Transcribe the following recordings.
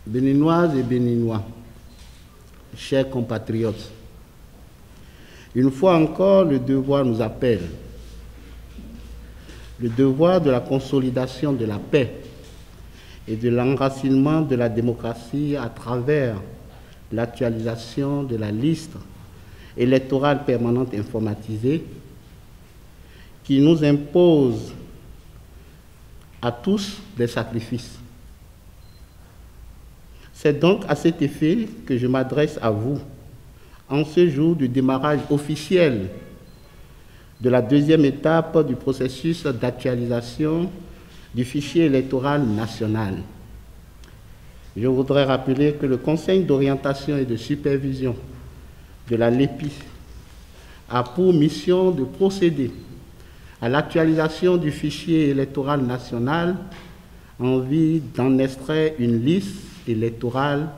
Béninoises et Béninois, chers compatriotes, une fois encore, le devoir nous appelle. Le devoir de la consolidation de la paix et de l'enracinement de la démocratie à travers l'actualisation de la liste électorale permanente informatisée qui nous impose à tous des sacrifices. C'est donc à cet effet que je m'adresse à vous en ce jour du démarrage officiel de la deuxième étape du processus d'actualisation du fichier électoral national. Je voudrais rappeler que le Conseil d'orientation et de supervision de la LEPI a pour mission de procéder à l'actualisation du fichier électoral national en vue d'en extraire une liste électorale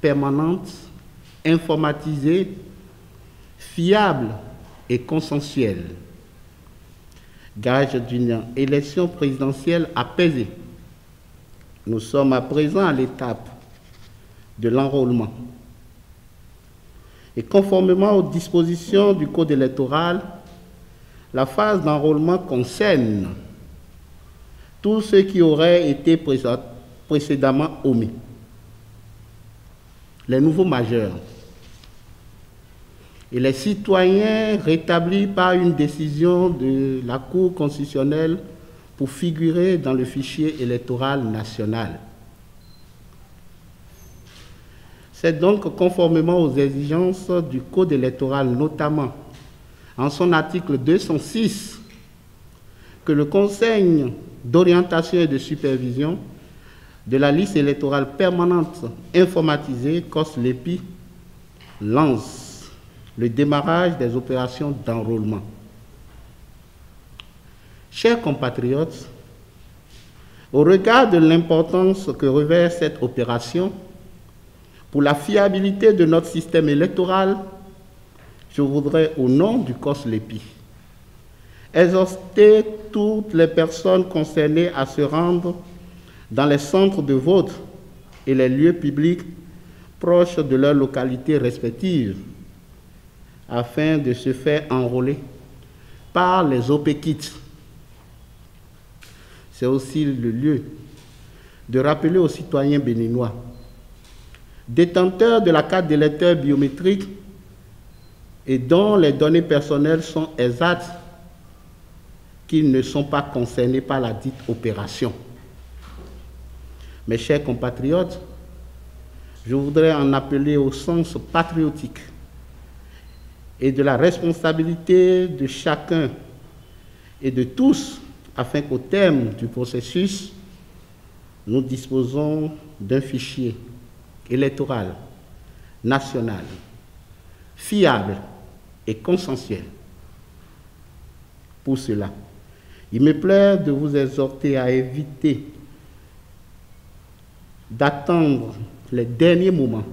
permanente, informatisée, fiable et consensuelle, gage d'une élection présidentielle apaisée. Nous sommes à présent à l'étape de l'enrôlement. Et conformément aux dispositions du Code électoral, la phase d'enrôlement concerne tous ceux qui auraient été précédemment omis. Les nouveaux majeurs et les citoyens rétablis par une décision de la Cour constitutionnelle pour figurer dans le fichier électoral national. C'est donc conformément aux exigences du Code électoral, notamment en son article 206, que le Conseil d'orientation et de supervision de la liste électorale permanente informatisée, COS-LEPI, lance le démarrage des opérations d'enrôlement. Chers compatriotes, au regard de l'importance que revêt cette opération pour la fiabilité de notre système électoral, je voudrais, au nom du COS-LEPI, exhorter toutes les personnes concernées à se rendre dans les centres de vote et les lieux publics proches de leurs localités respectives afin de se faire enrôler par les OPKIT. C'est aussi le lieu de rappeler aux citoyens béninois, détenteurs de la carte d'électeur biométrique et dont les données personnelles sont exactes, qu'ils ne sont pas concernés par la dite opération. Mes chers compatriotes, je voudrais en appeler au sens patriotique et de la responsabilité de chacun et de tous, afin qu'au terme du processus, nous disposons d'un fichier électoral national, fiable et consensuel. Pour cela, il me plaît de vous exhorter à éviter d'attendre les derniers moments